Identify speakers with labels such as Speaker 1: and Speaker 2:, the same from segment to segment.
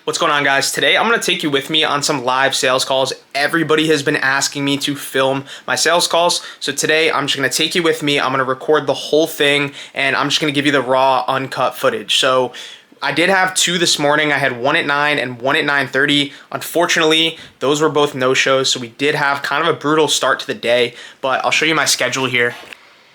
Speaker 1: What's going on, guys? Today I'm going to take you with me on some live sales calls. Everybody has been asking me to film my sales calls. So today I'm just going to take you with me. I'm going to record the whole thing and I'm just going to give you the raw, uncut footage. So I did have two this morning. I had one at 9 and one at 9:30. Unfortunately, those were both no-shows. So we did have kind of a brutal start to the day, but I'll show you my schedule here.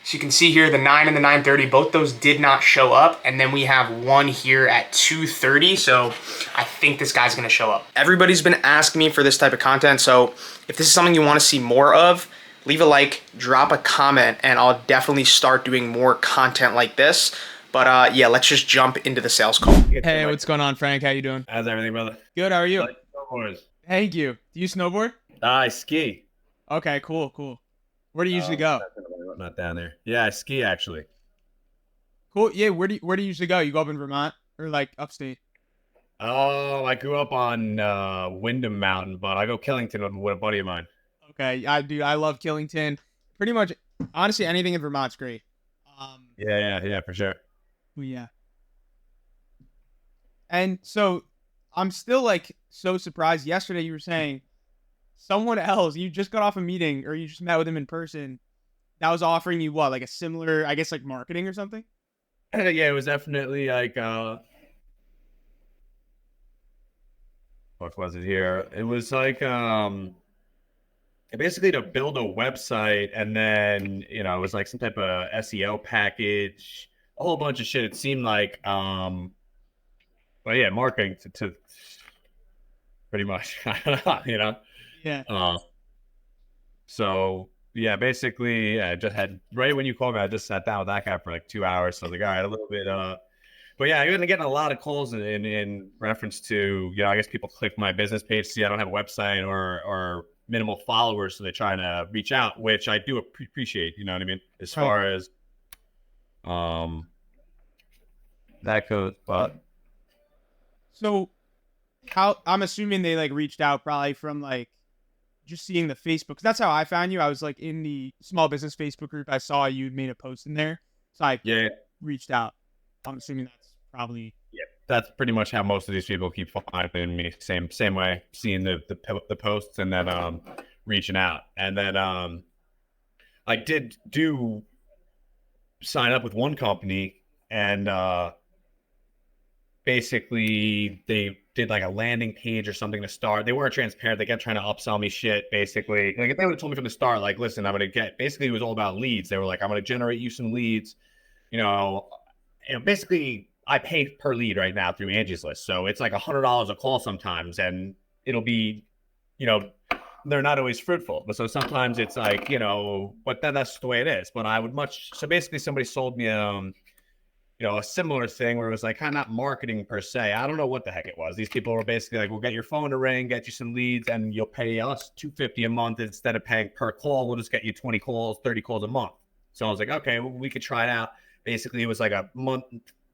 Speaker 1: So you can see here the 9 and the 9:30, both those did not show up. And then we have one here at 2:30. So I think this guy's gonna show up. Everybody's been asking me for this type of content. So if this is something you wanna see more of, leave a like, drop a comment, and I'll definitely start doing more content like this. But yeah, let's just jump into the sales call.
Speaker 2: Hey, what's going on, Frank? How you doing?
Speaker 3: How's everything, brother?
Speaker 2: Good, how are you?
Speaker 3: Like snowboards.
Speaker 2: Thank you. Do you snowboard?
Speaker 3: I ski.
Speaker 2: Okay, cool. Where do you usually go?
Speaker 3: Not down there. Yeah, I ski actually.
Speaker 2: Cool. Yeah, where do you usually go? You go up in Vermont or like upstate?
Speaker 3: Oh, I grew up on Windham Mountain, but I go Killington with a buddy of mine.
Speaker 2: Okay, I do. I love Killington. Pretty much, honestly, anything in Vermont's great.
Speaker 3: Yeah, for sure.
Speaker 2: Yeah. And so I'm still like so surprised. Yesterday you were saying someone else, you just got off a meeting or you just met with him in person that was offering you what, like a similar, I guess, like marketing or something?
Speaker 3: Yeah, it was definitely like what was it here? It was like basically to build a website, and then it was like some type of SEO package, a whole bunch of shit. It seemed like but yeah, marketing to pretty much.
Speaker 2: Yeah.
Speaker 3: So yeah, basically, yeah, I just had right when you called me, I just sat down with that guy for like 2 hours. So I was like, all right, a little bit. But yeah, I'm getting a lot of calls in reference to, I guess people click my business page, see I don't have a website or minimal followers, so they're trying to reach out, which I do appreciate. You know what I mean? As far as that goes, but
Speaker 2: So how, I'm assuming they like reached out probably from like just seeing the Facebook. 'Cause that's how I found you. I was like in the small business Facebook group. I saw you made a post in there. So I
Speaker 3: yeah,
Speaker 2: reached out. I'm assuming that's probably.
Speaker 3: yeah, that's pretty much how most of these people keep finding me. Same way, seeing the posts and then reaching out, and then I did do sign up with one company, and basically they did like a landing page or something to start. They weren't transparent. They kept trying to upsell me shit. Basically, like if they would have told me from the start, like, listen, I'm gonna get. Basically, it was all about leads. They were like, I'm gonna generate you some leads. You know, basically, I pay per lead right now through Angie's List, so it's like $100 a call sometimes, and it'll be, they're not always fruitful. But so sometimes it's like, but then that's the way it is. But I would so basically somebody sold me a similar thing where it was like kind of not marketing per se. I don't know what the heck it was. These people were basically like, we'll get your phone to ring, get you some leads, and you'll pay us $250 a month instead of paying per call. We'll just get you 20 calls, 30 calls a month. So I was like, okay, well, we could try it out. Basically, it was like a month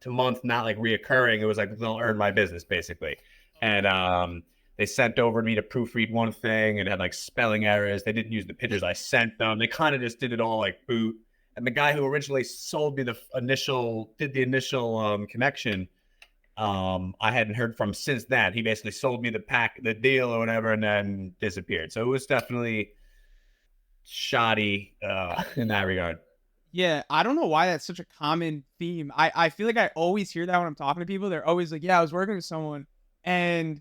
Speaker 3: to month, not like reoccurring. It was like, they'll earn my business basically. And they sent over me to proofread one thing and had like spelling errors. They didn't use the pictures I sent them. They kind of just did it all like boot. And the guy who originally sold me the initial connection, I hadn't heard from since that. He basically sold me the deal or whatever, and then disappeared. So it was definitely shoddy in that regard.
Speaker 2: Yeah, I don't know why that's such a common theme. I feel like I always hear that when I'm talking to people. They're always like, yeah, I was working with someone and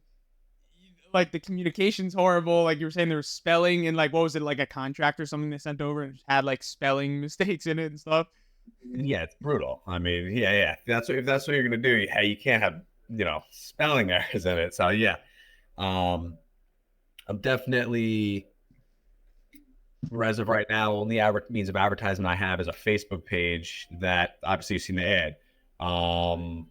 Speaker 2: like the communication's horrible. Like you were saying, there was spelling and like, what was it, like a contract or something they sent over and just had like spelling mistakes in it and stuff.
Speaker 3: Yeah, it's brutal. I mean, yeah. If that's what you're gonna do, you can't have spelling errors in it. So yeah, I'm definitely, as of right now, only means of advertisement I have is a Facebook page that obviously you've seen the ad. And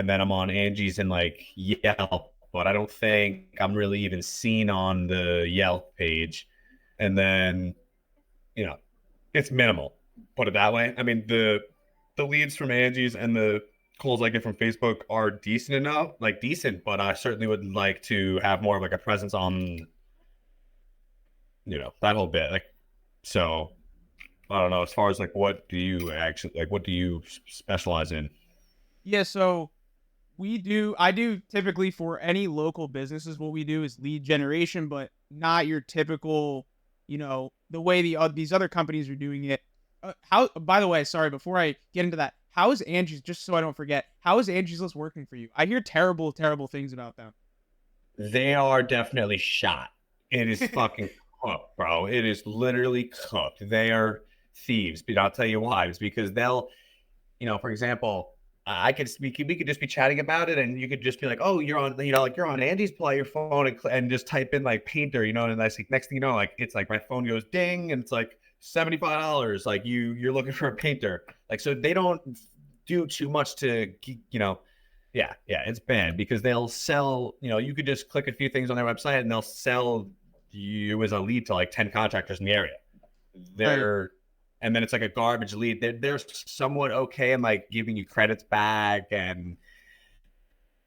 Speaker 3: then I'm on Angie's and like Yelp, but I don't think I'm really even seen on the Yelp page. And then, it's minimal, put it that way. I mean, the leads from Angie's and the calls I get from Facebook are decent, but I certainly would like to have more of like a presence on, that whole bit. Like, so I don't know, as far as like, what do you specialize in?
Speaker 2: Yeah, so I do typically for any local businesses, what we do is lead generation, but not your typical, the way these other companies are doing it. By the way, sorry, before I get into that, how is Angie's, just so I don't forget, how is Angie's List working for you? I hear terrible, terrible things about them.
Speaker 3: They are definitely shot. It is fucking cooked, bro. It is literally cooked. They are thieves, but I'll tell you why. It's because they'll, for example, we could just be chatting about it, and you could just be like, oh, you're on, like you're on Andy's, pull out your phone and just type in like painter, and that's like next thing you know, like it's like my phone goes ding, and it's like $75, like you're looking for a painter, like, so they don't do too much to, yeah, it's bad because they'll sell, you could just click a few things on their website and they'll sell you as a lead to like 10 contractors in the area. And then it's like a garbage lead. They're somewhat okay and like giving you credits back and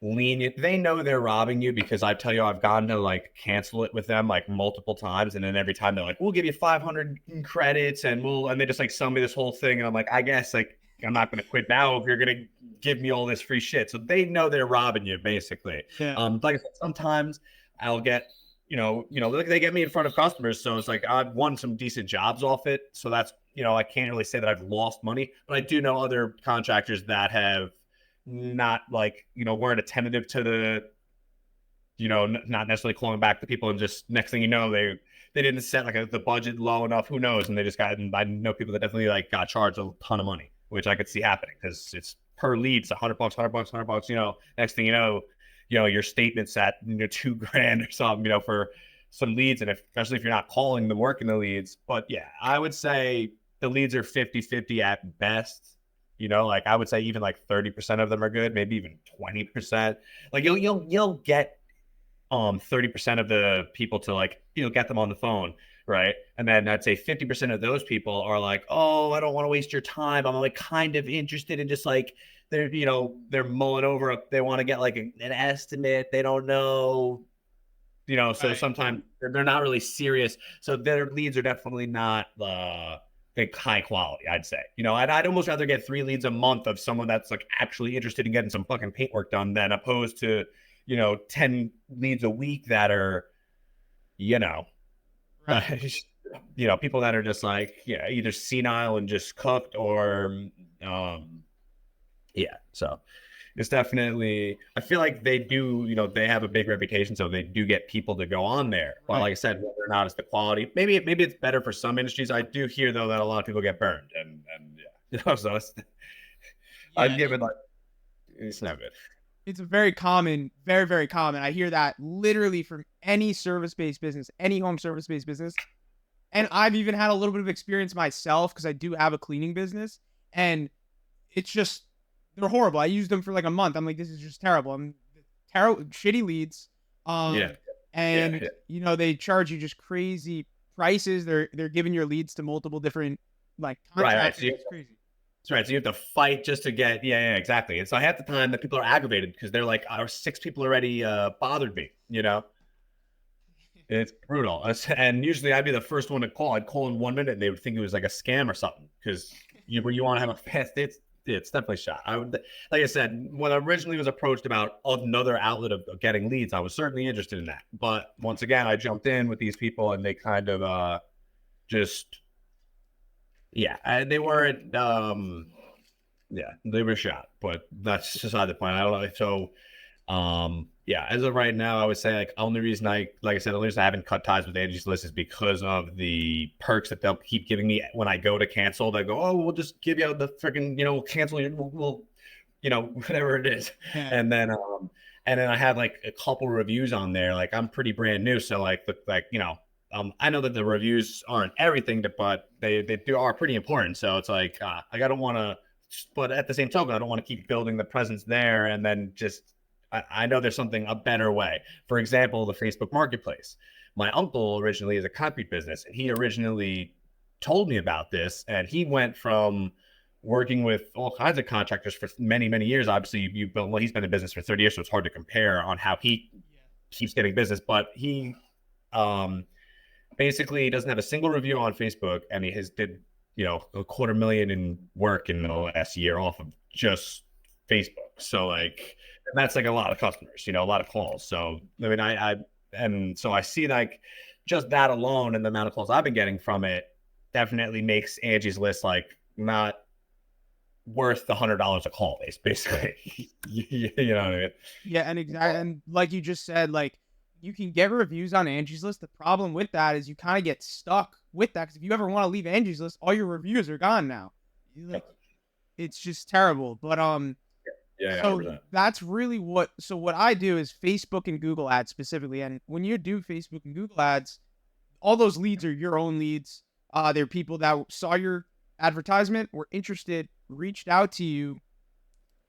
Speaker 3: lenient. They know they're robbing you because I tell you, I've gotten to like cancel it with them like multiple times. And then every time they're like, we'll give you 500 credits and they just like sell me this whole thing. And I'm like, I guess like, I'm not going to quit now if you're going to give me all this free shit. So they know they're robbing you basically.
Speaker 2: Yeah.
Speaker 3: Like I said, sometimes I'll get, they get me in front of customers. So it's like, I've won some decent jobs off it. So that's, I can't really say that I've lost money, but I do know other contractors that have not like, weren't attentive to the, not necessarily calling back the people, and just next thing you know, they didn't set like the budget low enough, who knows? And they just got, I know people that definitely like got charged a ton of money, which I could see happening because it's per lead, it's $100, next thing you know, your statement's at, $2,000 or something, for some leads. And especially if you're not calling them, working the leads. But yeah, I would say the leads are 50-50 at best. Like I would say even like 30% of them are good, maybe even 20%. Like you'll get 30% of the people to like, get them on the phone. Right. And then I'd say 50% of those people are like, oh, I don't want to waste your time. I'm like kind of interested in just like, they're mulling over. They want to get like an estimate. They don't know, so
Speaker 2: Right.
Speaker 3: sometimes they're not really serious. So their leads are definitely not high quality, I'd say. I'd almost rather get 3 leads a month of someone that's like actually interested in getting some fucking paintwork done than opposed to, 10 leads a week that are,
Speaker 2: Right.
Speaker 3: people that are just like, either senile and just cooked or, so it's definitely, I feel like they do, they have a big reputation, so they do get people to go on there. But like I said, whether or not it's the quality, maybe it's better for some industries. I do hear though that a lot of people get burned, and so I'd give it like, it's not good.
Speaker 2: It's very common, very, very common. I hear that literally from any service-based business, any home service-based business. And I've even had a little bit of experience myself because I do have a cleaning business, and it's just, they're horrible. I used them for like a month. I'm like, this is just terrible. I'm terrible, shitty leads. And they charge you just crazy prices. They're giving your leads to multiple different like contracts.
Speaker 3: Right.
Speaker 2: It's crazy.
Speaker 3: That's right. So you have to fight just to get, exactly. And so half the time that people are aggravated because they're like, our 6 people already bothered me, It's brutal. And usually I'd be the first one to call. I'd call in 1 minute and they would think it was like a scam or something because you want to have a fast, it's definitely shot. Like I said, when I originally was approached about another outlet of getting leads, I was certainly interested in that. But once again, I jumped in with these people and they kind of just, they weren't, they were shot, but that's beside the point. I don't know. So, as of right now, I would say like only reason like I said, the reason I haven't cut ties with Angie's List is because of the perks that they'll keep giving me when I go to cancel. They go, oh, we'll just give you the freaking, we'll cancel you, we'll whatever it is.
Speaker 2: Yeah.
Speaker 3: And then I have like a couple reviews on there. Like I'm pretty brand new, so I know that the reviews aren't everything, but they are pretty important. So it's like I don't want to, but at the same token, I don't want to keep building the presence there and then just. I know there's a better way. For example, the Facebook Marketplace. My uncle originally is a concrete business, and he originally told me about this. And he went from working with all kinds of contractors for many, many years. Obviously, he's been in business for 30 years, so it's hard to compare on how he keeps getting business. But he basically doesn't have a single review on Facebook, and he has did $250,000 in work in the last year off of just Facebook. So like that's like a lot of customers, a lot of calls. So I mean, and so I see like just that alone and the amount of calls I've been getting from it definitely makes Angie's List like not worth the $100 a call, basically. You know what I mean?
Speaker 2: Yeah, and exactly, and like you just said, like you can get reviews on Angie's List. The problem with that is you kind of get stuck with that because if you ever want to leave Angie's List, all your reviews are gone now. Like it's just terrible. But
Speaker 3: Yeah,
Speaker 2: so
Speaker 3: 100%.
Speaker 2: that's really what. So what I do is Facebook and Google ads specifically, and when you do Facebook and Google ads, all those leads are your own leads. They're people that saw your advertisement, were interested, reached out to you,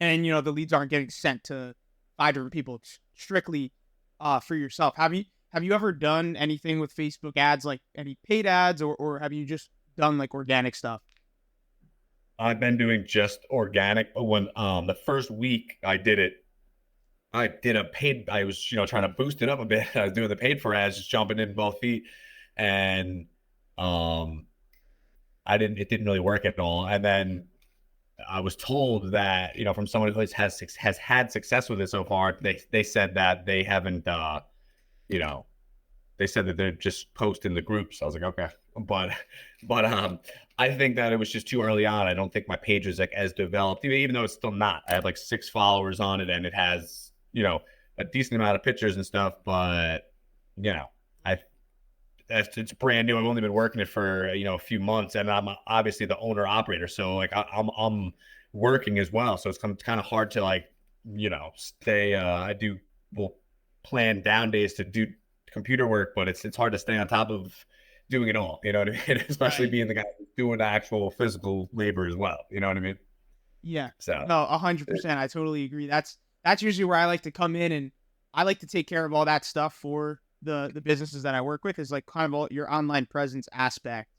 Speaker 2: and the leads aren't getting sent to 5 different people. It's strictly for yourself. Have you ever done anything with Facebook ads, like any paid ads, or have you just done like organic stuff?
Speaker 3: I've been doing just organic. But when the first week I did it, I did a paid. I was trying to boost it up a bit. I was doing the paid for ads, just jumping in both feet, and I didn't. It didn't really work at all. And then I was told that from someone who has had success with it so far. They said that they haven't. You know, they said that they're just posting the groups. I was like, okay, but I think that it was just too early on. I don't think my page was like as developed, even though it's still not. I have like 6 followers on it, and it has a decent amount of pictures and stuff. But I it's brand new. I've only been working it for a few months, and I'm obviously the owner operator. So like I'm working as well. So it's kind of hard to like stay. I do well plan down days to do computer work, but it's hard to stay on top of doing it all. You know what I mean? Especially
Speaker 2: Right.
Speaker 3: being the guy who's doing the actual physical labor as well. You know what I mean?
Speaker 2: Yeah.
Speaker 3: So
Speaker 2: No, 100%. I totally agree. That's usually where I like to come in, and I like to take care of all that stuff for the businesses that I work with, is like kind of all your online presence aspect.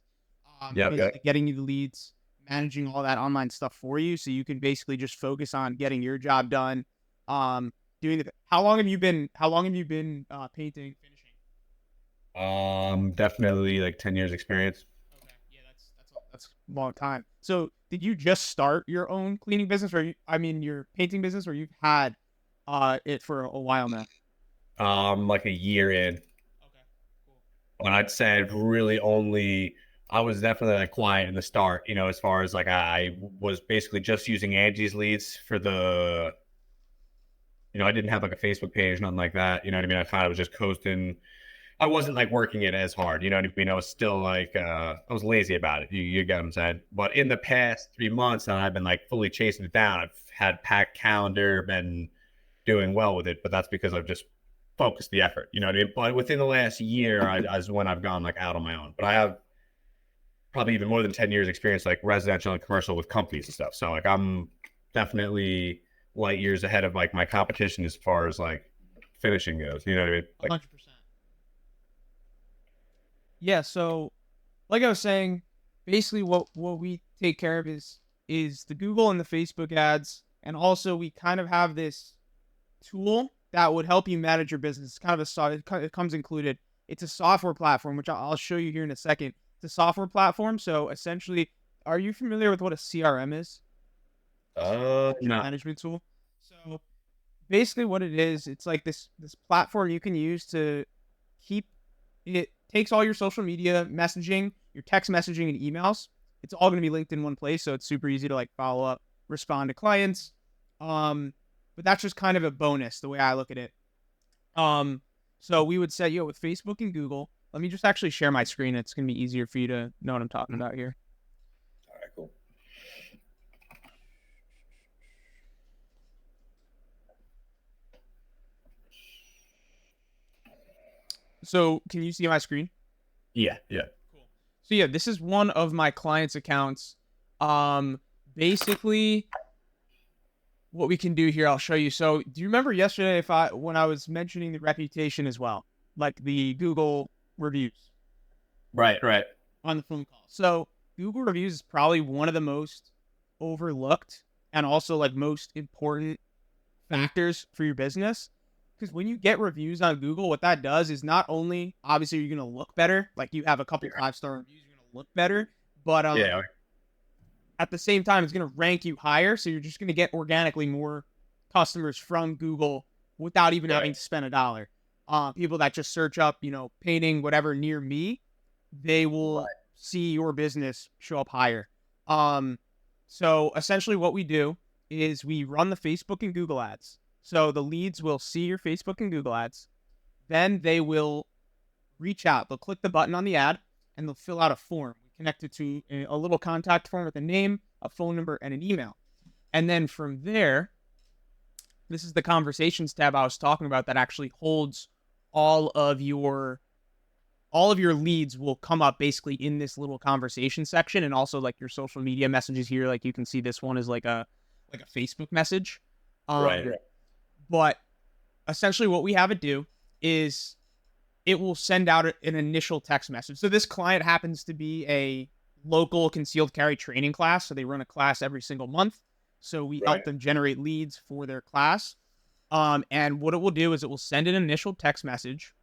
Speaker 3: yep, yep.
Speaker 2: Basically getting you the leads, managing all that online stuff for you, so you can basically just focus on getting your job done. Doing the. How long have you been painting, finishing?
Speaker 3: Definitely like 10 years experience.
Speaker 2: Okay, yeah, that's a long time. So, did you just start your own cleaning business, or your painting business, or you've had it for a while now?
Speaker 3: Like a year in.
Speaker 2: Okay, cool.
Speaker 3: When I'd say really only, I was definitely like quiet in the start, as far as like I was basically just using Angie's leads for the, I didn't have like a Facebook page, nothing like that. You know what I mean? I found I was just coasting. I wasn't like working it as hard. You know what I mean? I was still like, I was lazy about it. You get what I'm saying? But in the past 3 months, I've been like fully chasing it down. I've had packed calendar, been doing well with it, but that's because I've just focused the effort. You know what I mean? But within the last year, is when I've gone like out on my own. But I have probably even more than 10 years experience, like residential and commercial with companies and stuff. So like I'm definitely light years ahead of like my competition as far as like finishing goes. You know what I mean? Like,
Speaker 2: 100%. Yeah. So, like I was saying, basically what we take care of is the Google and the Facebook ads, and also we kind of have this tool that would help you manage your business. It's kind of it comes included. It's a software platform, which I'll show you here in a second. It's a software platform. So essentially, are you familiar with what a CRM is?
Speaker 3: no.
Speaker 2: Management tool. So basically what it is, it's like this platform you can use to keep it takes all your social media messaging, your text messaging and emails. It's all going to be linked in one place, so it's super easy to like follow up, respond to clients. But that's just kind of a bonus the way I look at it. So we would say, with Facebook and Google, let me just actually share my screen. It's going to be easier for you to know what I'm talking about here.
Speaker 3: All right, cool.
Speaker 2: So can you see my screen?
Speaker 3: Yeah, yeah.
Speaker 2: Cool. So yeah, this is one of my clients' accounts. Basically what we can do here, I'll show you. So do you remember yesterday when I was mentioning the reputation as well, like the Google reviews
Speaker 3: Right, right.
Speaker 2: on the phone call? So Google reviews is probably one of the most overlooked and also like most important factors for your business. Because when you get reviews on Google, what that does is not only obviously you're going to look better, like you have a couple 5-star reviews, you're going to look better, but
Speaker 3: Yeah.
Speaker 2: at the same time, it's going to rank you higher. So you're just going to get organically more customers from Google without even
Speaker 3: Right.
Speaker 2: having to spend $1. People that just search up, painting whatever near me, they will see your business show up higher. So essentially what we do is we run the Facebook and Google ads. So the leads will see your Facebook and Google ads. Then they will reach out. They'll click the button on the ad and they'll fill out a form. We connect it to a little contact form with a name, a phone number, and an email. And then from there, this is the conversations tab I was talking about that actually holds all of your leads will come up basically in this little conversation section, and also like your social media messages here. Like you can see this one is like a Facebook message.
Speaker 3: Right.
Speaker 2: But essentially what we have it do is it will send out an initial text message. So this client happens to be a local concealed carry training class. So they run a class every single month. So we help them generate leads for their class. And what it will do is it will send an initial text message.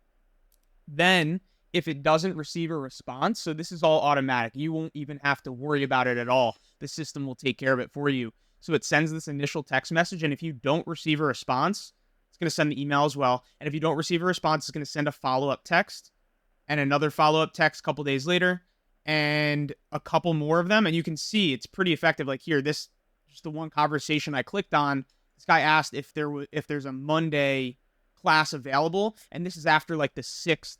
Speaker 2: Then if it doesn't receive a response, so this is all automatic. You won't even have to worry about it at all. The system will take care of it for you. So it sends this initial text message. And if you don't receive a response, it's going to send the email as well. And if you don't receive a response, it's going to send a follow-up text and another follow-up text a couple days later and a couple more of them. And you can see it's pretty effective. Like here, just the one conversation I clicked on, this guy asked if there's a Monday class available. And this is after like the sixth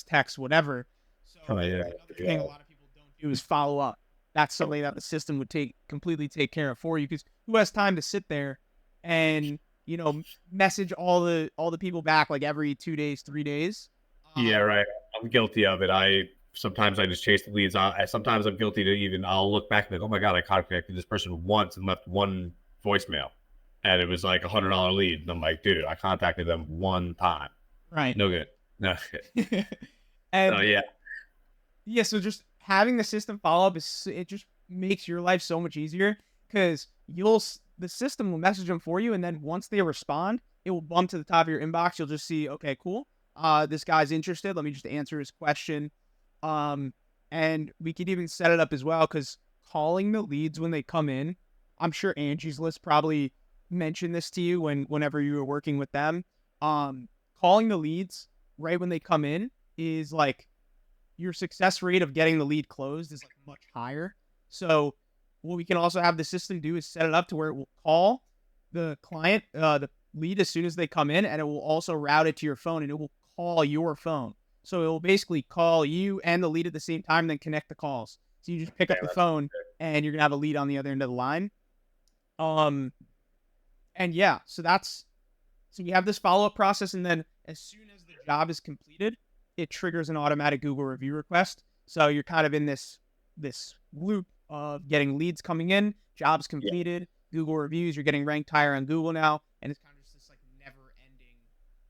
Speaker 2: text, whatever. So another thing a lot of people don't do is follow up. That's something that the system would completely take care of for you, because who has time to sit there and message all the people back like every 2 days, 3 days?
Speaker 3: Yeah, right. I'm guilty of it. Sometimes I just chase the leads. Sometimes I'm guilty to I'll look back and like, oh my God, I contacted this person once and left one voicemail, and it was like $100 lead. And I'm like, dude, I contacted them one time.
Speaker 2: Right.
Speaker 3: No good. No.
Speaker 2: And
Speaker 3: yeah.
Speaker 2: So just having the system follow up it just makes your life so much easier, because the system will message them for you, and then once they respond, it will bump to the top of your inbox. You'll just see, okay, cool. This guy's interested. Let me just answer his question. And we could even set it up as well, because calling the leads when they come in, I'm sure Angie's List probably mentioned this to you whenever you were working with them. Calling the leads right when they come in is like your success rate of getting the lead closed is like much higher. So what we can also have the system do is set it up to where it will call the client, the lead, as soon as they come in, and it will also route it to your phone, and it will call your phone. So it will basically call you and the lead at the same time, then connect the calls. So you just pick up the phone and you're going to have a lead on the other end of the line. And yeah, so we have this follow-up process, and then as soon as the job is completed, it triggers an automatic Google review request. So you're kind of in this loop of getting leads coming in, jobs completed, Google reviews, you're getting ranked higher on Google now, and it's kind of just this like never-ending.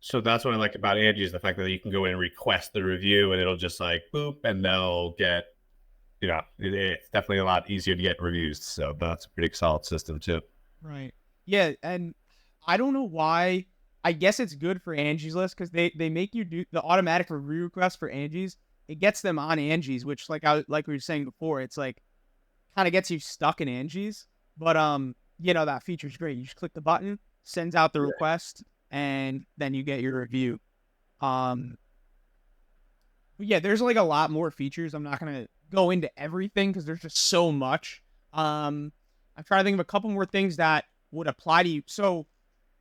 Speaker 3: So that's what I like about Angie, is the fact that you can go in and request the review, and it'll just like boop, and they'll get, it's definitely a lot easier to get reviews. So that's a pretty solid system too.
Speaker 2: Right. Yeah, and I don't know why. I guess it's good for Angie's List, because they make you do the automatic review request for Angie's. It gets them on Angie's, which like we were saying before, it's like kind of gets you stuck in Angie's. But that feature's great. You just click the button, sends out the request, and then you get your review. But yeah, there's like a lot more features. I'm not gonna go into everything because there's just so much. I'm trying to think of a couple more things that would apply to you. So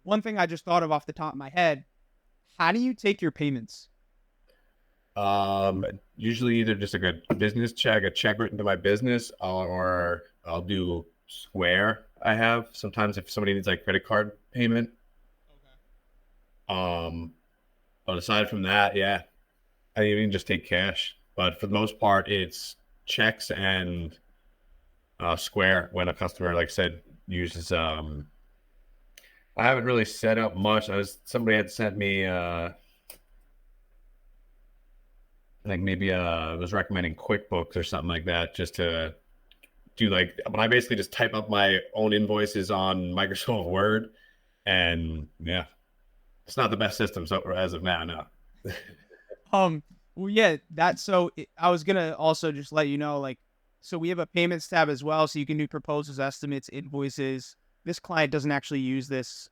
Speaker 2: one thing I just thought of off the top of my head: how do you take your payments?
Speaker 3: Usually either just like a business check, a check written to my business, or I'll do Square. I have sometimes if somebody needs like credit card payment. Okay. But aside from that, I even just take cash. But for the most part, it's checks and Square when a customer, like I said, uses. I haven't really set up much. Somebody had sent me. Like maybe was recommending QuickBooks or something like that, just to do but I basically just type up my own invoices on Microsoft Word, and it's not the best system as of now. No.
Speaker 2: Well, yeah, I was gonna also just let you know, so we have a payments tab as well, so you can do proposals, estimates, invoices, this client doesn't actually use this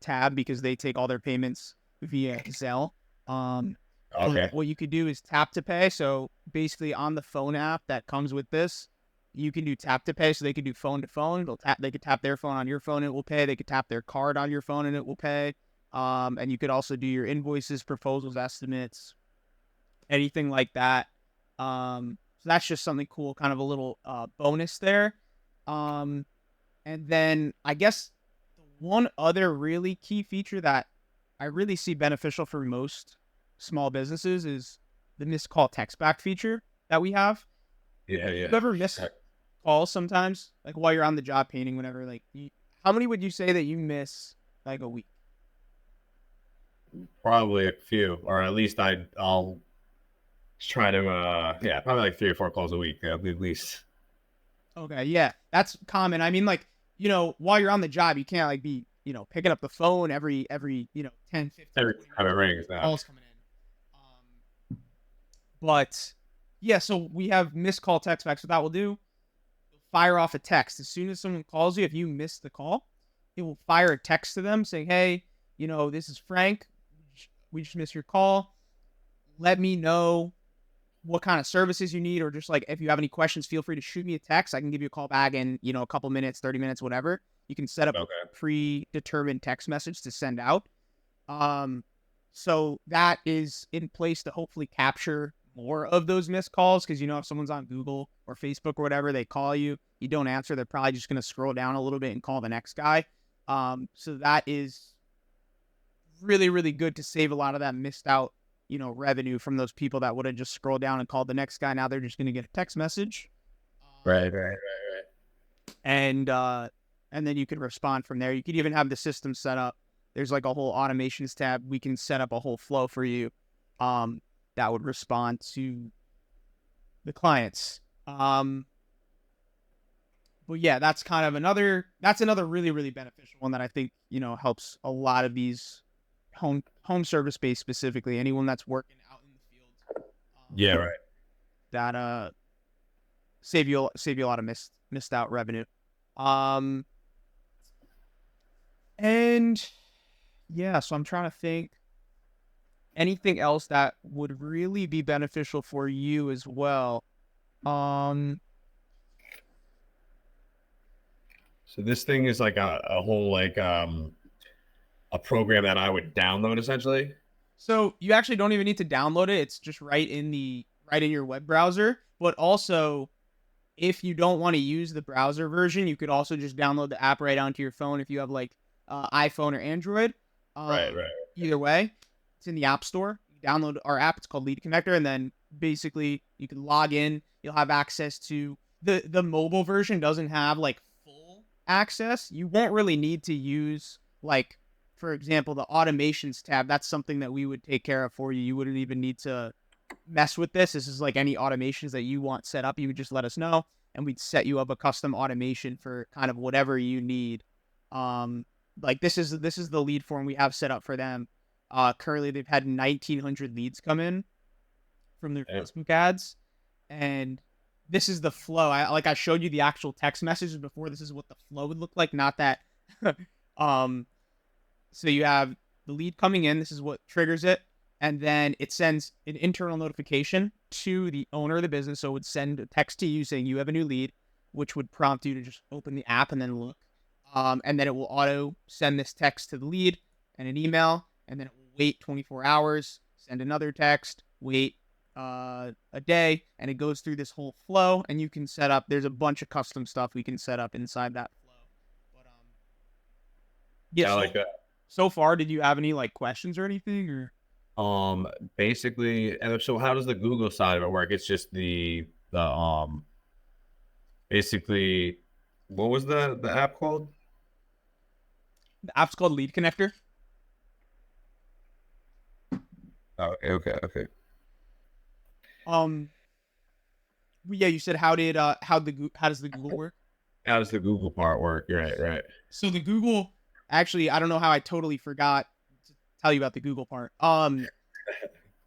Speaker 2: tab because they take all their payments via Zelle.
Speaker 3: Okay.
Speaker 2: What you could do is tap to pay. So basically on the phone app that comes with this, you can do tap to pay. So they could do phone to phone. They could tap their phone on your phone and it will pay. They could tap their card on your phone and it will pay. And you could also do your invoices, proposals, estimates, anything like that. So that's just something cool, kind of a little bonus there. And then I guess one other really key feature that I really see beneficial for most small businesses is the missed call text back feature that we have.
Speaker 3: Yeah.
Speaker 2: You ever miss calls sometimes, like while you're on the job painting, whenever, like, how many would you say that you miss like a week?
Speaker 3: Probably a few, or at least I'll try to probably like 3 or 4 calls a week at least.
Speaker 2: Okay, yeah, that's common. I mean, like, while you're on the job, you can't like be, picking up the phone every 10, 15,
Speaker 3: Every
Speaker 2: 20
Speaker 3: time it
Speaker 2: minutes,
Speaker 3: rings now.
Speaker 2: calls coming in. But yeah, so we have missed call text back. So that will do, fire off a text as soon as someone calls you. If you miss the call, it will fire a text to them saying, "Hey, this is Frank. We just missed your call. Let me know what kind of services you need, or just like if you have any questions, feel free to shoot me a text. I can give you a call back in, a couple minutes, 30 minutes, whatever." You can set up a predetermined text message to send out. So that is in place to hopefully capture more of those missed calls, because if someone's on Google or Facebook or whatever, they call you, you don't answer, they're probably just going to scroll down a little bit and call the next guy. So that is really, really good to save a lot of that missed out, revenue from those people that would have just scrolled down and called the next guy. Now they're just going to get a text message.
Speaker 3: Right.
Speaker 2: And then you can respond from there. You could even have the system set up. There's like a whole automations tab. We can set up a whole flow for you that would respond to the clients. But yeah, that's kind of another really, really beneficial one that I think, helps a lot of these home service based, specifically anyone that's working out in the field.
Speaker 3: Yeah, right.
Speaker 2: That save you a lot of missed out revenue. And yeah, so I'm trying to think anything else that would really be beneficial for you as well.
Speaker 3: So this thing is like a whole like a program that I would download essentially.
Speaker 2: So you actually don't even need to download it. It's just right in your web browser. But also, if you don't want to use the browser version, you could also just download the app right onto your phone if you have like iPhone or Android.
Speaker 3: Right.
Speaker 2: Either way, it's in the App Store. You download our app. It's called Lead Connector, and then basically you can log in. You'll have access to the mobile version. Doesn't have like full access. You won't really need to use, like, for example, the automations tab. That's something that we would take care of for you. You wouldn't even need to mess with this. This is like any automations that you want set up. You would just let us know, and we'd set you up a custom automation for kind of whatever you need. Like this is the lead form we have set up for them. Currently they've had 1,900 leads come in from their Facebook ads, and this is the flow. I showed you the actual text messages before. This is what the flow would look like, not that. So you have the lead coming in. This is what triggers it. And then it sends an internal notification to the owner of the business. So it would send a text to you saying you have a new lead, which would prompt you to just open the app and then look. And then it will auto send this text to the lead and an email. And then it will wait 24 hours, send another text, wait a day. And it goes through this whole flow. And you can set up, there's a bunch of custom stuff we can set up inside that flow. But yeah,
Speaker 3: I like that.
Speaker 2: So far, did you have any like questions or anything, or?
Speaker 3: Basically, and so how does the Google side of it work? It's just the basically, what was the app called?
Speaker 2: The app's called Lead Connector.
Speaker 3: Oh, okay.
Speaker 2: Yeah, you said how does the Google work?
Speaker 3: How does the Google part work? Right.
Speaker 2: So the Google, actually, I don't know how I totally forgot to tell you about the Google part.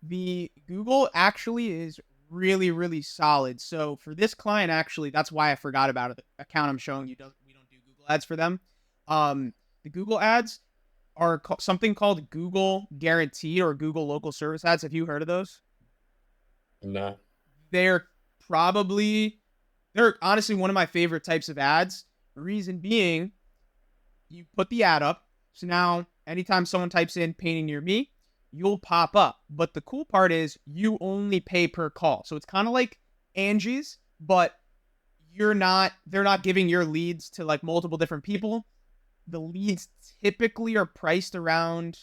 Speaker 2: The Google actually is really, really solid. So for this client, actually, that's why I forgot about it. The account I'm showing you, we don't do Google ads for them. The Google ads are something called Google Guaranteed or Google Local Service ads. Have you heard of those?
Speaker 3: No.
Speaker 2: They're they're honestly one of my favorite types of ads. The reason being, you put the ad up. So now anytime someone types in painting near me, you'll pop up. But the cool part is you only pay per call. So it's kind of like Angie's, but they're not giving your leads to like multiple different people. The leads typically are priced around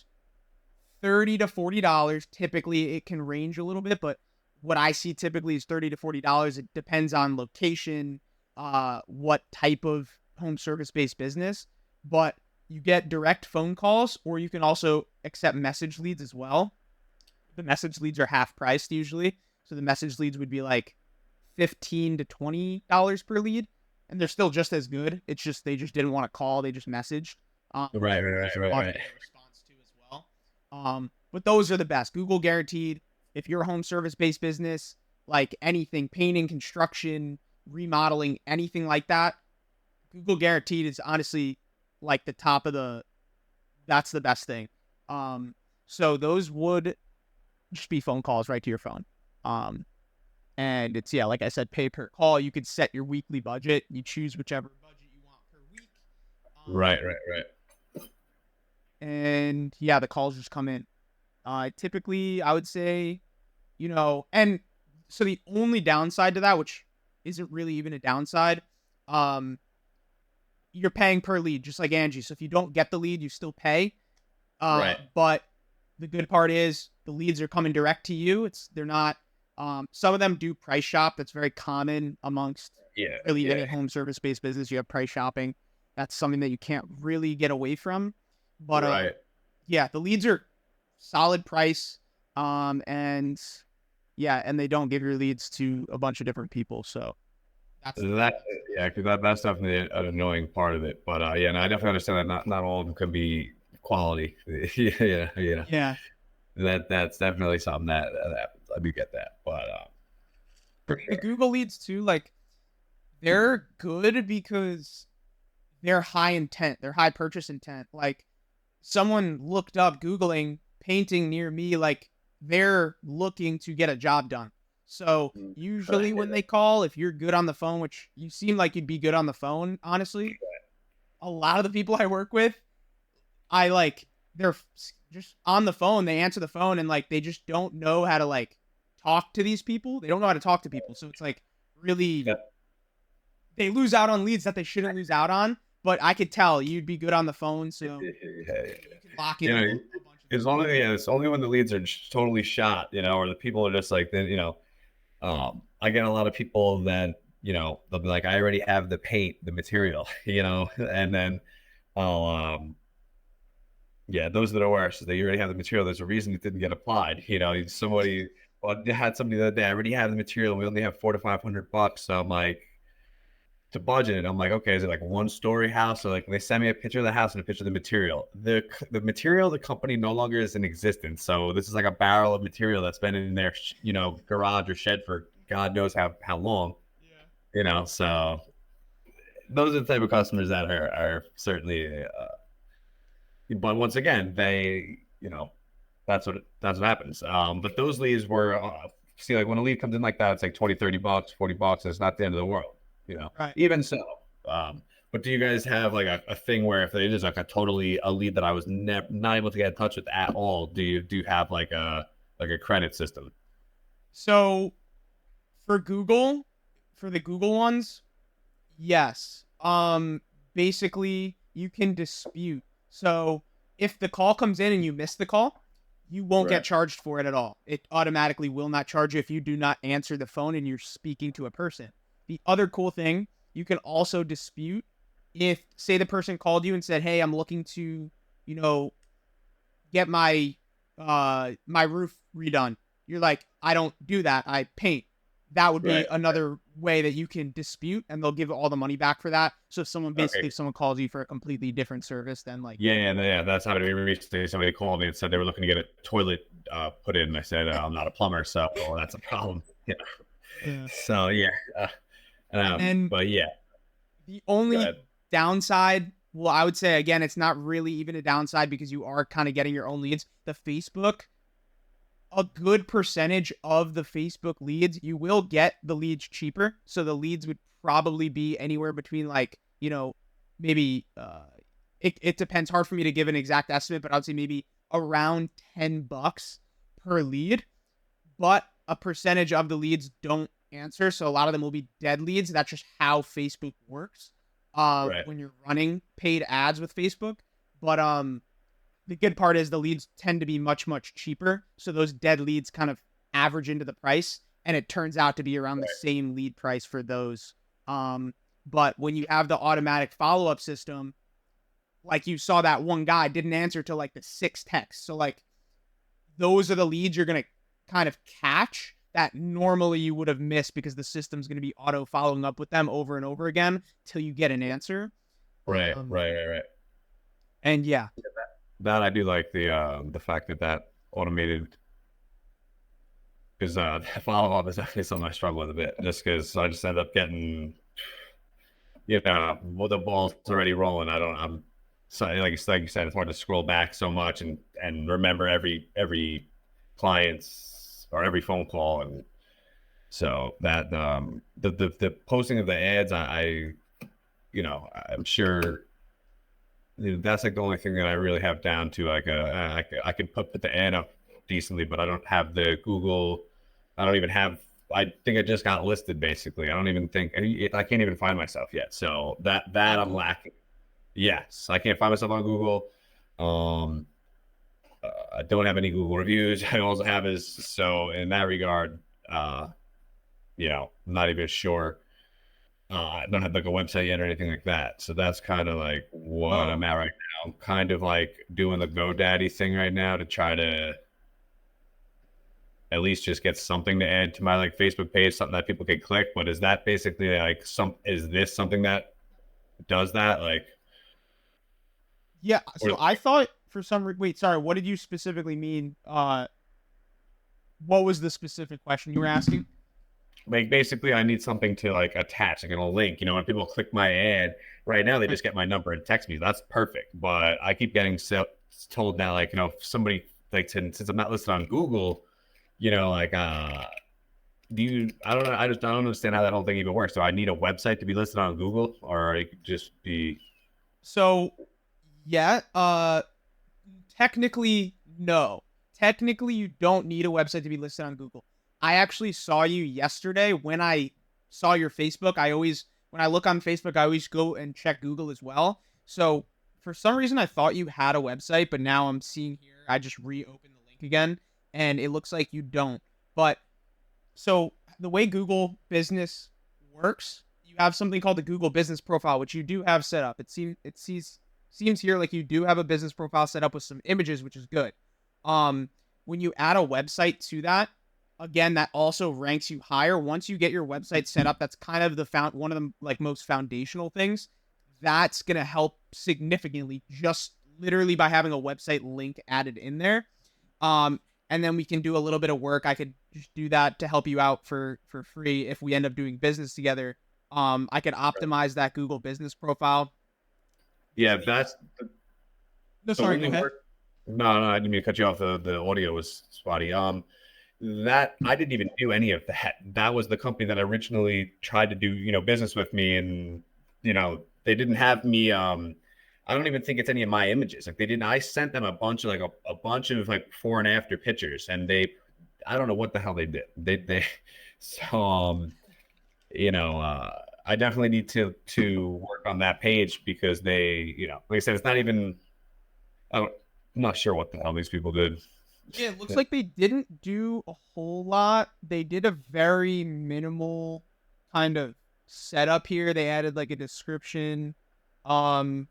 Speaker 2: $30 to $40. Typically it can range a little bit, but what I see typically is $30 to $40. It depends on location, what type of home service based business, but you get direct phone calls, or you can also accept message leads as well. The message leads are half priced usually. So the message leads would be like $15 to $20 per lead, and they're still just as good. It's just they just didn't want to call, they just messaged.
Speaker 3: Right.
Speaker 2: Response to as well. But those are the best. Google Guaranteed. If you're a home service based business, like anything, painting, construction, remodeling, anything like that, Google Guaranteed is honestly like the top of that's the best thing. So those would just be phone calls right to your phone. And it's, like I said, pay per call. You could set your weekly budget. You choose whichever budget you want per week.
Speaker 3: Right.
Speaker 2: And the calls just come in. Typically, I would say, and so the only downside to that, which isn't really even a downside, you're paying per lead, just like Angie. So if you don't get the lead, you still pay.
Speaker 3: Right.
Speaker 2: But the good part is the leads are coming direct to you. They're not. Some of them do price shop. That's very common amongst really any home service based business. You have price shopping. That's something that you can't really get away from. But the leads are solid price. And they don't give your leads to a bunch of different people. So that's
Speaker 3: definitely an annoying part of it. But and I definitely understand that not all of them can be quality.
Speaker 2: Yeah.
Speaker 3: That's definitely something that I do get that. But for sure.
Speaker 2: The Google leads too, like they're good because they're high intent. They're high purchase intent. Like someone looked up Googling painting near me, like they're looking to get a job done. So usually when they call, if you're good on the phone, which you seem like you'd be good on the phone, honestly, a lot of the people I work with, they're just on the phone. They answer the phone and like, they just don't know how to like talk to these people. They don't know how to talk to people. So it's like really, they lose out on leads that they shouldn't lose out on. But I could tell you'd be good on the phone, so you can lock in.
Speaker 3: It's only when the leads are just totally shot, or the people are just like, I get a lot of people that, they'll be like, I already have the paint, the material, and then those are the worst. They already have the material. There's a reason it didn't get applied. Somebody had somebody the other day, I already have the material. We only have $400 to $500. So I'm like, to budget, I'm like, okay, is it like one story house? So like they send me a picture of the house and a picture of the material. The material of the company no longer is in existence. So this is like a barrel of material that's been in their garage or shed for God knows how long. So those are the type of customers that are certainly but once again, they that's what happens. But those leads were see, like when a lead comes in like that, it's like $20, $30, $40, and it's not the end of the world.
Speaker 2: Right.
Speaker 3: Even so, but do you guys have like a thing where if it is like a lead that I was not able to get in touch with at all, do you have like a credit system?
Speaker 2: So for the Google ones, yes. Basically you can dispute. So if the call comes in and you miss the call, you won't get charged for it at all. It automatically will not charge you if you do not answer the phone and you're speaking to a person. The other cool thing, you can also dispute if, say, the person called you and said, hey, I'm looking to, get my my roof redone. You're like, I don't do that. I paint. That would be another way that you can dispute, and they'll give all the money back for that. So if someone calls you for a completely different service, then like
Speaker 3: that's how it recently. Somebody called me and said they were looking to get a toilet put in. And I said I'm not a plumber, so that's a problem. So but the
Speaker 2: only downside Well, I would say again, it's not really even a downside because you are kind of getting your own leads. The Facebook, a good percentage of the Facebook leads, you will get the leads cheaper. So the leads would probably be anywhere between like, maybe it depends. Hard for me to give an exact estimate, but I would say maybe around $10 per lead. But a percentage of the leads don't answer. So a lot of them will be dead leads. That's just how Facebook works.
Speaker 3: Right.
Speaker 2: When you're running paid ads with Facebook. But the good part is the leads tend to be much, much cheaper. So those dead leads kind of average into the price, and it turns out to be around the same lead price for those. But when you have the automatic follow-up system, like you saw that one guy didn't answer to like the 6th text. So like those are the leads you're going to kind of catch that normally you would have missed because the system's going to be auto following up with them over and over again till you get an answer.
Speaker 3: Right. Right.
Speaker 2: And yeah.
Speaker 3: That I do like the fact that automated, because follow up is actually something I struggle with a bit, just because I just end up getting, well, the ball's already rolling. I'm so like you said, it's hard to scroll back so much and remember every client's or every phone call, and so that the posting of the ads, I'm sure that's like the only thing that I really have down to. Like I can put the ad up decently, but I don't have the Google. I don't even have. I think I just got listed basically. I don't even think I can't even find myself yet. So that I'm lacking. Yes, I can't find myself on Google. I don't have any Google reviews. I also have is so in that regard, I'm not even sure. I don't have like a website yet or anything like that. So that's kind of like what I'm at right now. I'm kind of like doing the GoDaddy thing right now to try to at least just get something to add to my like Facebook page, something that people can click. But is that basically like is this something that does that? Like,
Speaker 2: yeah. So I thought for some wait, sorry, what did you specifically mean? What was the specific question you were asking?
Speaker 3: Like basically I need something to like attach, like a link. When people click my ad right now, they just get my number and text me. That's perfect. But I keep getting told now, like, if somebody like since I'm not listed on Google, like I don't know. I don't understand how that whole thing even works. Do I need a website to be listed on Google, or it could just be?
Speaker 2: So yeah, technically no. Technically you don't need a website to be listed on Google. I actually saw you yesterday when I saw your Facebook. When I look on Facebook, I always go and check Google as well. So for some reason, I thought you had a website, but now I'm seeing here, I just reopened the link again, and it looks like you don't. But so the way Google Business works, you have something called the Google Business Profile, which you do have set up. Seems here like you do have a business profile set up with some images, which is good. When you add a website to that, again, that also ranks you higher. Once you get your website set up, that's kind of one of the like most foundational things. That's going to help significantly just literally by having a website link added in there. And then we can do a little bit of work. I could just do that to help you out for free if we end up doing business together. I could optimize that Google Business Profile.
Speaker 3: Yeah, that's
Speaker 2: No, sorry, go ahead.
Speaker 3: No, I didn't mean to cut you off. The audio was spotty. That I didn't even do any of that. That was the company that originally tried to do business with me, and they didn't have me. I don't even think it's any of my images. Like they didn't. I sent them a bunch of like a bunch of like before and after pictures, and I don't know what the hell they did. So I definitely need to work on that page because they like I said, it's not even. I'm not sure what the hell these people did.
Speaker 2: Yeah, it looks like they didn't do a whole lot. They did a very minimal kind of setup here. They added like a description. Are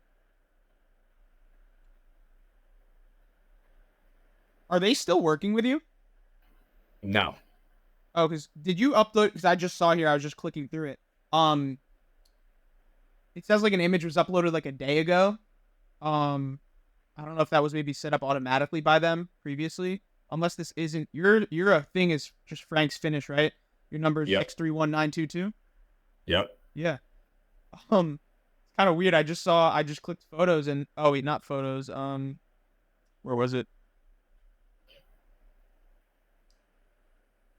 Speaker 2: they still working with you?
Speaker 3: No.
Speaker 2: Oh, because did you upload? Because I just saw here, I was just clicking through it. It says like an image was uploaded like a day ago. I don't know if that was maybe set up automatically by them previously. Unless this isn't your thing is just Frank's Finish, right? Your number is 631922.
Speaker 3: Yep.
Speaker 2: Yeah. kind of weird. I just clicked photos and oh wait, not photos. Where was it?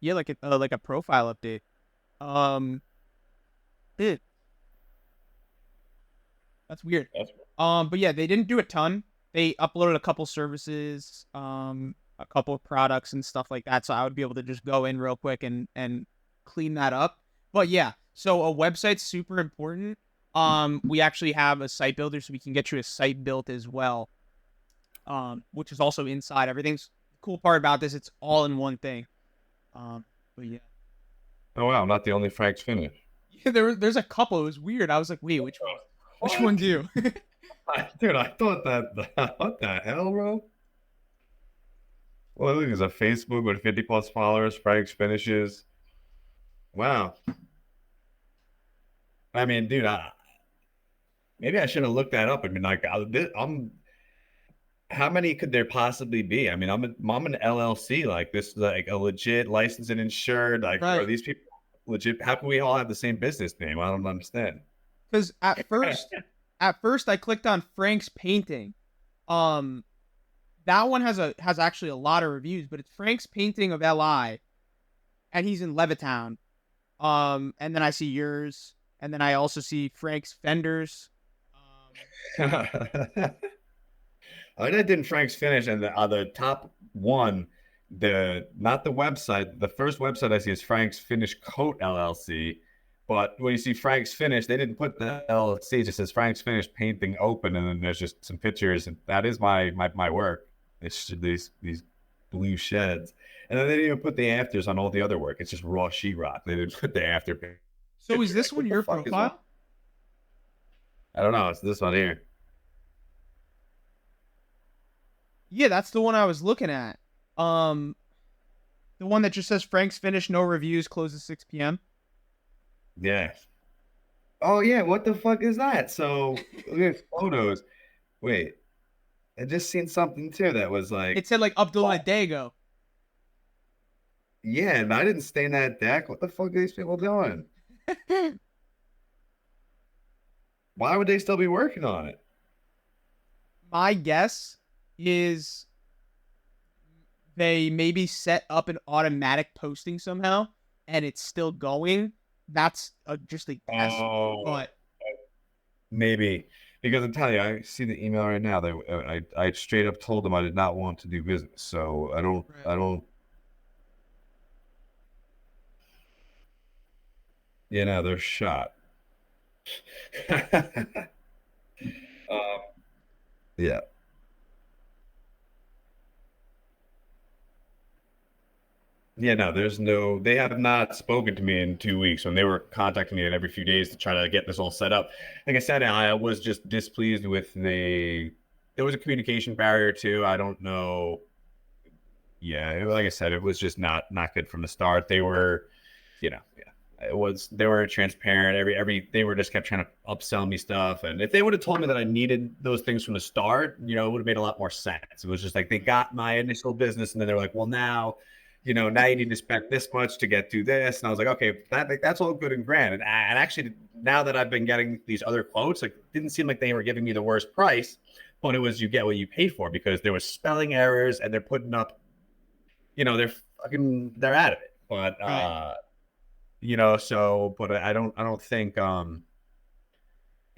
Speaker 2: Yeah, like a profile update. Um, it That's weird.
Speaker 3: That's
Speaker 2: But yeah, they didn't do a ton. They uploaded a couple services, a couple of products and stuff like that. So I would be able to just go in real quick and clean that up. But yeah, so a website's super important. We actually have a site builder, so we can get you a site built as well. Which is also inside. Everything's the cool part about this. It's all in one thing. But yeah,
Speaker 3: Oh wow, I'm not the only Frank's Finish.
Speaker 2: yeah. There's a couple. It was weird. I was like, wait, which one do you?
Speaker 3: Dude, I thought that. What the hell, bro? Well, look, there's a Facebook with 50 plus followers. Frank's Finishes. Wow. I mean, dude, maybe I should have looked that up. I mean, like, I'm. How many could there possibly be? I mean, I'm an LLC. Like, this is like a legit licensed and insured. Like, are
Speaker 2: Right.
Speaker 3: these people legit? How can we all have the same business name? I don't understand.
Speaker 2: Because at first I clicked on Frank's painting. Um, that one has actually a lot of reviews, but it's Frank's painting of LI, and he's in Levittown. And then I see yours, and then I also see Frank's fenders.
Speaker 3: I did in Frank's Finish, and the top one, not the website. The first website I see is Frank's Finish Coat LLC. But when you see Frank's Finish, they didn't put the LLC. It just says Frank's Finish Painting Open, and then there's just some pictures, and that is my work. It's these blue sheds, and then they didn't even put the afters on all the other work. It's just raw sheetrock. They didn't put the after
Speaker 2: So is
Speaker 3: picture.
Speaker 2: this
Speaker 3: Like,
Speaker 2: one
Speaker 3: what the
Speaker 2: your
Speaker 3: fuck is that?
Speaker 2: profile?
Speaker 3: I don't know. It's this one here.
Speaker 2: Yeah, that's the one I was looking at. Um, the one that just says Frank's Finish, no reviews, closes 6 p.m.
Speaker 3: Yeah. Oh yeah, what the fuck is that? So look at photos. Wait, I just seen something too that was
Speaker 2: It
Speaker 3: like,
Speaker 2: said like Abdullah
Speaker 3: oh,
Speaker 2: Dago.
Speaker 3: yeah, and I didn't stain that deck. What the fuck are these people doing? Why would they still be working on it?
Speaker 2: My guess is they maybe set up an automatic posting somehow, and it's still going. That's just a guess,
Speaker 3: Oh,
Speaker 2: but
Speaker 3: maybe because I'm telling you, I see the email right now. I straight up told them I did not want to do business, so
Speaker 2: right.
Speaker 3: I don't, they're shot. um, yeah. Yeah, no, they have not spoken to me in 2 weeks when they were contacting me every few days to try to get this all set up. Like I said, I was just displeased with there was a communication barrier too. I don't know. Yeah, like I said, it was just not good from the start. They were, yeah, they were transparent. They were just kept trying to upsell me stuff. And if they would have told me that I needed those things from the start, it would have made a lot more sense. It was just like they got my initial business and then they were like, well, now now you need to spend this much to get through this. And I was like, okay, that's all good and grand. And actually, now that I've been getting these other quotes, like, it didn't seem like they were giving me the worst price, but it was you get what you pay for because there was spelling errors and they're putting up, they're out of it. But
Speaker 2: Right.
Speaker 3: but I don't think, yeah,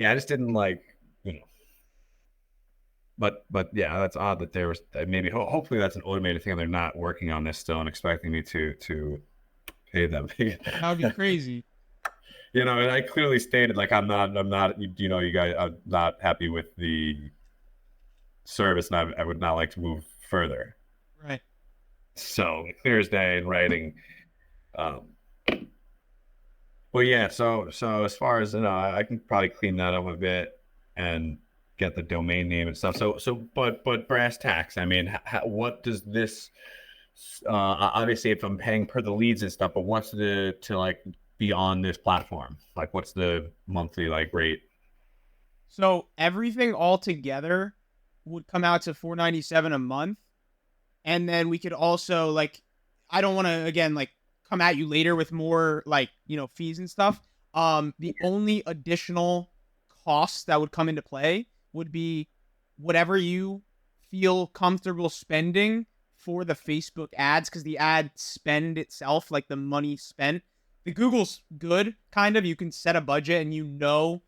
Speaker 3: I just didn't like, you know, but yeah, that's odd that there was maybe hopefully that's an automated thing. They're not working on this still and expecting me to pay them.
Speaker 2: That would be crazy.
Speaker 3: And I clearly stated like I'm not you guys, I'm not happy with the service and I would not like to move further.
Speaker 2: Right.
Speaker 3: So clear as day in writing. Um, well, yeah. So as far as I can probably clean that up a bit and get the domain name and stuff. But brass tacks. I mean, what does this? Obviously, if I'm paying per the leads and stuff, but what's to like be on this platform? Like, what's the monthly like rate?
Speaker 2: So everything all together would come out to $497 a month, and then we could also like, I don't want to again like come at you later with more like fees and stuff. The only additional costs that would come into play would be whatever you feel comfortable spending for the Facebook ads, because the ad spend itself, like the money spent, the Google's good, kind of. You can set a budget and you know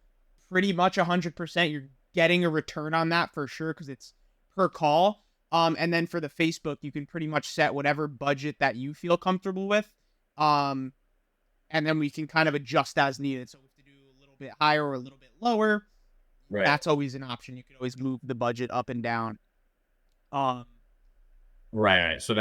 Speaker 2: pretty much 100% you're getting a return on that for sure because it's per call. And then for the Facebook, you can pretty much set whatever budget that you feel comfortable with. And then we can kind of adjust as needed. So if we have to do a little bit higher or a little bit lower,
Speaker 3: Right.
Speaker 2: that's always an option. You can always move the budget up and down.
Speaker 3: Right. So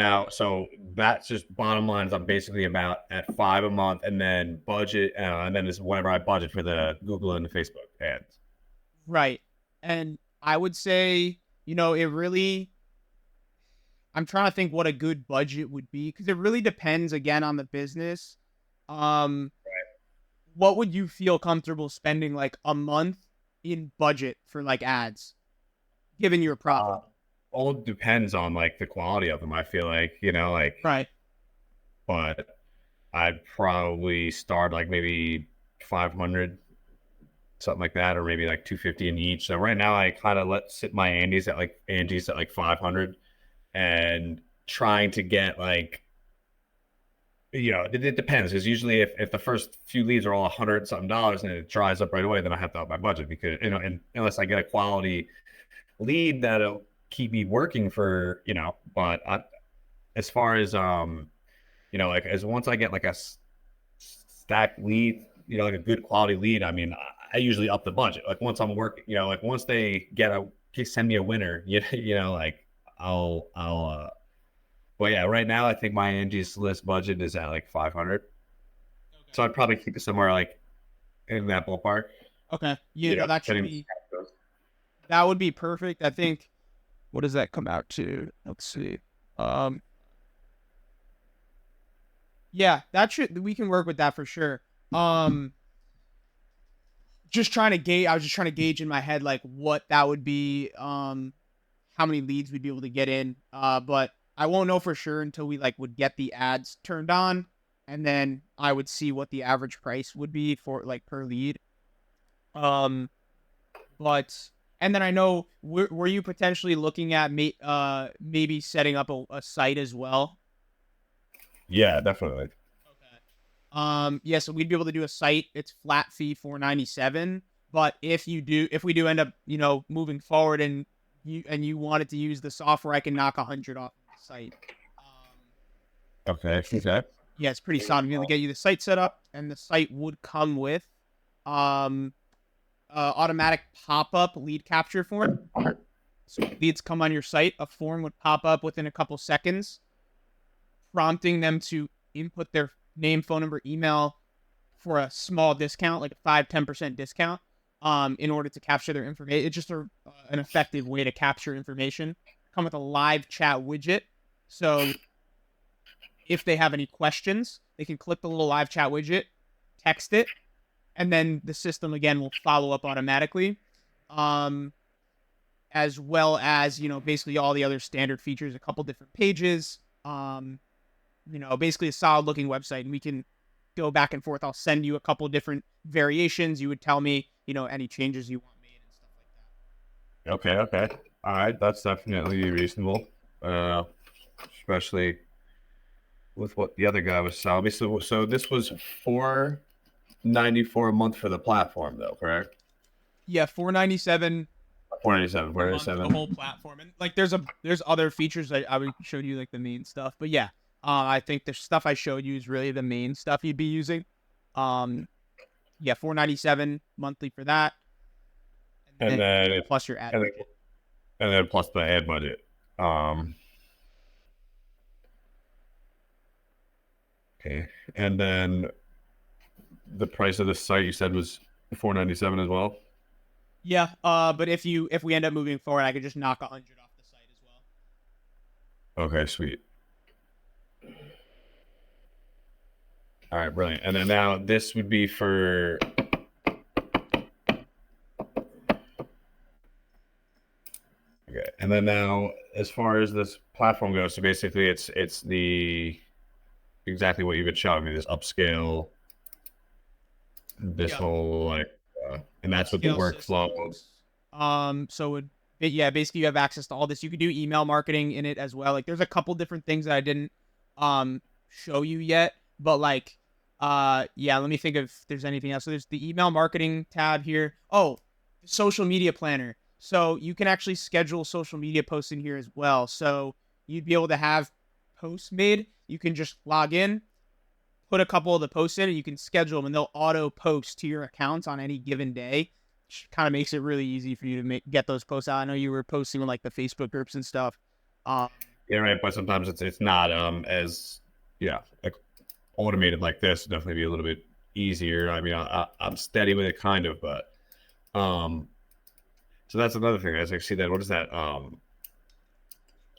Speaker 3: that's just bottom line is I'm basically about at 5 a month, and then budget, and then is whatever I budget for the Google and the Facebook ads.
Speaker 2: Right. And I would say, it really, I'm trying to think what a good budget would be because it really depends again on the business. Right. What would you feel comfortable spending like a month in budget for like ads, given your profit?
Speaker 3: All depends on like the quality of them. I feel like,
Speaker 2: Right.
Speaker 3: But I'd probably start like maybe 500, something like that, or maybe like 250 in each. So right now I kind of sit my Andes at like 500 and trying to get like, it depends, because usually if the first few leads are all $100 something and it dries up right away, then I have to up my budget because, and unless I get a quality lead that'll keep me working for, but as far as, like as once I get like a stacked lead, like a good quality lead, I mean, I usually up the budget. Like once I'm working, like once they send me a winner, like but yeah, right now I think my Angie's List budget is at like 500. Okay. So I'd probably keep it somewhere like in that ballpark.
Speaker 2: Okay. That would be perfect. I think, what does that come out to? Let's see. Yeah, we can work with that for sure. Just trying to gauge, I was just trying to gauge in my head, like what that would be, how many leads we'd be able to get in. But I won't know for sure until we would get the ads turned on, and then I would see what the average price would be for per lead. And then I know, were you potentially looking at maybe setting up a site as well?
Speaker 3: Yeah, definitely.
Speaker 2: Okay. Yeah, so we'd be able to do a site. It's flat fee $497. But if we do end up, moving forward and you wanted to use the software, I can knock 100 off of the site.
Speaker 3: Okay.
Speaker 2: Yeah, it's pretty solid. We'll get you the site set up, and the site would come with automatic pop-up lead capture form. So leads come on your site, a form would pop up within a couple seconds, prompting them to input their name, phone number, email for a small discount, like a 5-10% discount, in order to capture their information. It's just an effective way to capture information. Come with a live chat widget. So if they have any questions, they can click the little live chat widget, text it, and then the system again will follow up automatically. As well as, basically all the other standard features, a couple different pages, basically a solid looking website, and we can go back and forth. I'll send you a couple different variations. You would tell me, any changes you want made and stuff like
Speaker 3: that. Okay. All right. That's definitely reasonable. Especially with what the other guy was selling me. So this was $494 a month for the platform though, correct?
Speaker 2: Yeah, $497.
Speaker 3: $497.
Speaker 2: The whole platform, and there's other features I would show you, like the main stuff. But yeah, I think the stuff I showed you is really the main stuff you'd be using. Yeah, $497 monthly for that,
Speaker 3: and then
Speaker 2: plus your ad budget.
Speaker 3: And then plus the ad budget. Okay, and then the price of the site you said was $497 as well.
Speaker 2: Yeah, but if we end up moving forward, I could just knock 100 off the site as well.
Speaker 3: Okay, sweet. All right, brilliant. And then now this would be for okay. And then now, as far as this platform goes, so basically it's the exactly what you've been showing me, this upscale, this whole And that's what the
Speaker 2: Scale
Speaker 3: workflow.
Speaker 2: systems. Yeah, basically you have access to all this. You could do email marketing in it as well. Like there's a couple different things that I didn't show you yet, but like yeah, let me think if there's anything else. So there's the email marketing tab here. Oh, the social media planner. So you can actually schedule social media posts in here as well. So you'd be able to have posts made. You can just log in, put a couple of the posts in, and you can schedule them, and they'll auto post to your accounts on any given day. Which kind of makes it really easy for you to get those posts out. I know you were posting with like the Facebook groups and stuff.
Speaker 3: Yeah, right. But sometimes it's not as like automated like this. It'd definitely be a little bit easier. I mean, I'm steady with it kind of, but so that's another thing. As I see that, what is that?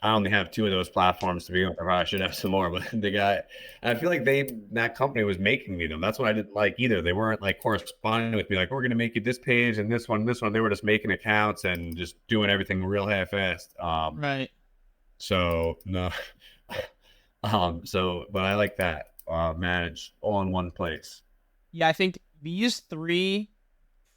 Speaker 3: I only have 2 of those platforms to begin with. I probably should have some more, but the guy, I feel like that company was making me them. That's what I didn't like either. They weren't like corresponding with me, like, we're going to make you this page and this one, this one. They were just making accounts and just doing everything real half-assed.
Speaker 2: Right.
Speaker 3: So no, but I like that, managed all in one place.
Speaker 2: Yeah, I think these 3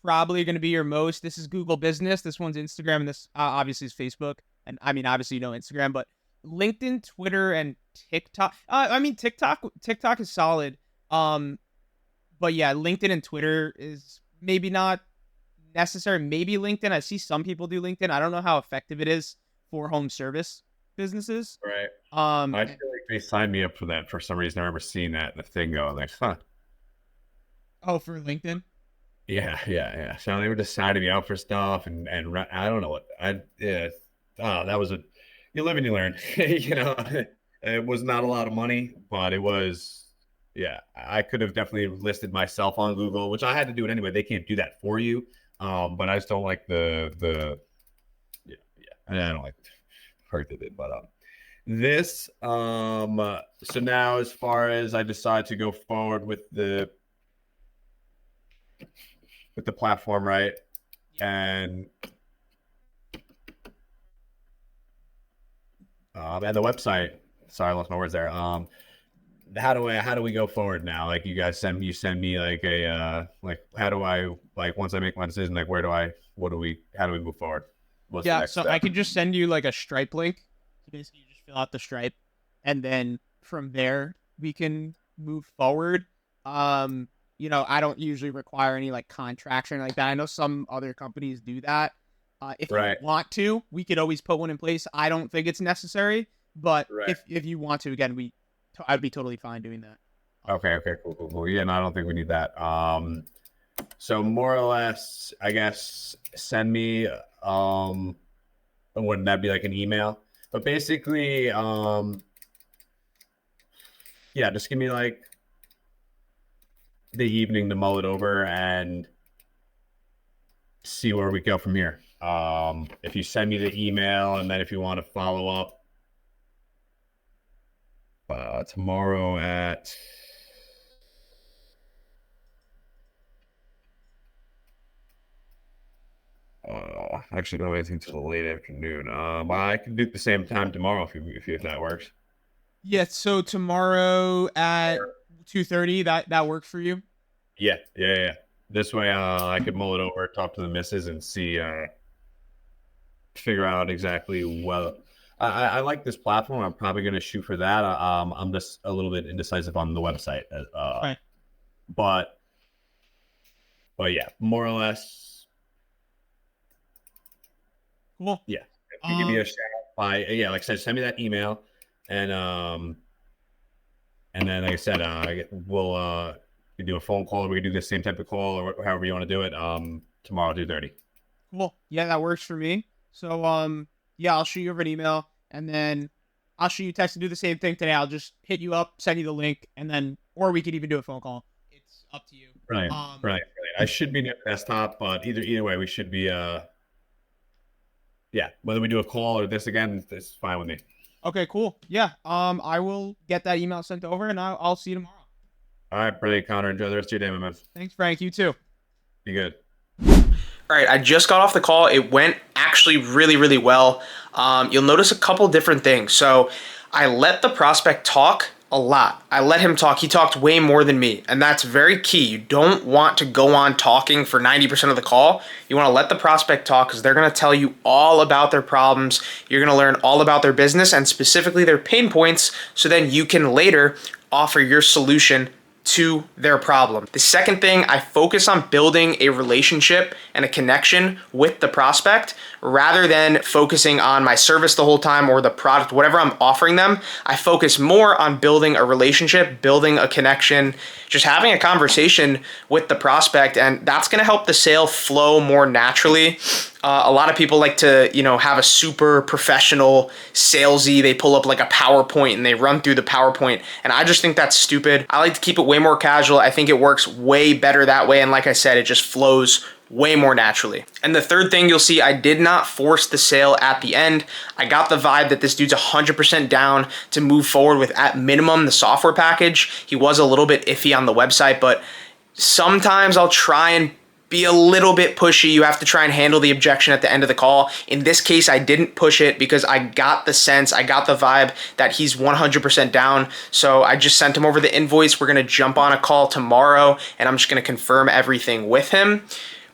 Speaker 2: probably going to be your most. This is Google Business. This one's Instagram, and this obviously is Facebook. And I mean, obviously, Instagram, but LinkedIn, Twitter, and TikTok. I mean, TikTok is solid. But yeah, LinkedIn and Twitter is maybe not necessary. Maybe LinkedIn. I see some people do LinkedIn. I don't know how effective it is for home service businesses.
Speaker 3: Right. I feel like they signed me up for that for some reason. I remember seeing that in the thing going like, huh.
Speaker 2: Oh, for LinkedIn?
Speaker 3: Yeah. So they were just signing me up for stuff, and I don't know what that was you live and you learn. It was not a lot of money, but it was, I could have definitely listed myself on Google, which I had to do it anyway. They can't do that for you. But I just don't like the I don't like the part of it, but this so now as far as I decide to go forward with the platform, right? And and the website. Sorry, I lost my words there. How do we go forward now? Like, you guys send me like a how do I, like, once I make my decision, like, how do we move forward? What's the next
Speaker 2: so
Speaker 3: step?
Speaker 2: I could just send you like a Stripe link. So basically, you just fill out the Stripe, and then from there we can move forward. I don't usually require any like contracts or anything like that. I know some other companies do that. If you want to, we could always put one in place. I don't think it's necessary, but if you want to, again, I'd be totally fine doing that.
Speaker 3: Okay, cool. Yeah, no, I don't think we need that. So more or less, I guess, send me, wouldn't that be like an email? But basically, just give me like the evening to mull it over and see where we go from here. If you send me the email, and then if you want to follow up tomorrow at actually don't have anything till late afternoon. I can do it the same time tomorrow if that works.
Speaker 2: Yeah, so tomorrow at 2:30, that works for you?
Speaker 3: Yeah. This way, I could mull it over, talk to the missus, and see, figure out exactly. Well, I like this platform. I'm probably going to shoot for that. I'm just a little bit indecisive on the website.
Speaker 2: Right.
Speaker 3: But yeah, more or less.
Speaker 2: Cool.
Speaker 3: Yeah. If you give me a shout like I said, send me that email, and then, like I said, we'll do a phone call, or we can do the same type of call, or however you want to do it. Tomorrow, 2:30.
Speaker 2: Cool. Yeah, that works for me. So I'll shoot you over an email, and then I'll shoot you a text to do the same thing today. I'll just hit you up, send you the link, and then, or we could even do a phone call. It's up to you.
Speaker 3: Right. I should be near the desktop, but either way, we should be whether we do a call or this again, it's fine with me.
Speaker 2: Okay, cool. Yeah. I will get that email sent over, and I'll see you tomorrow.
Speaker 3: All right, brilliant, Connor. Enjoy the rest of your day, my man.
Speaker 2: Thanks, Frank. You too.
Speaker 3: Be good.
Speaker 1: All right, I just got off the call. It went actually really, really well. You'll notice a couple different things. So I let the prospect talk a lot. I let him talk. He talked way more than me, and that's very key. You don't want to go on talking for 90% of the call. You want to let the prospect talk because they're going to tell you all about their problems. You're going to learn all about their business and specifically their pain points, so then you can later offer your solution to their problem. The second thing, I focus on building a relationship and a connection with the prospect rather than focusing on my service the whole time or the product, whatever I'm offering them. I focus more on building a relationship, building a connection, just having a conversation with the prospect, and that's going to help the sale flow more naturally. A lot of people like to, have a super professional salesy. They pull up like a PowerPoint and they run through the PowerPoint. And I just think that's stupid. I like to keep it way more casual. I think it works way better that way. And like I said, it just flows way more naturally. And the third thing you'll see, I did not force the sale at the end. I got the vibe that this dude's 100% down to move forward with, at minimum, the software package. He was a little bit iffy on the website, but sometimes I'll try and be a little bit pushy. You have to try and handle the objection at the end of the call. In this case, I didn't push it because I got the sense, I got the vibe that he's 100% down. So I just sent him over the invoice. We're going to jump on a call tomorrow and I'm just going to confirm everything with him.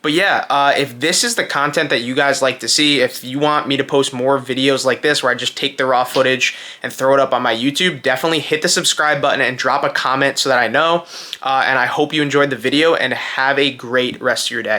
Speaker 1: But yeah, if this is the content that you guys like to see, if you want me to post more videos like this where I just take the raw footage and throw it up on my YouTube, definitely hit the subscribe button and drop a comment so that I know. And I hope you enjoyed the video and have a great rest of your day.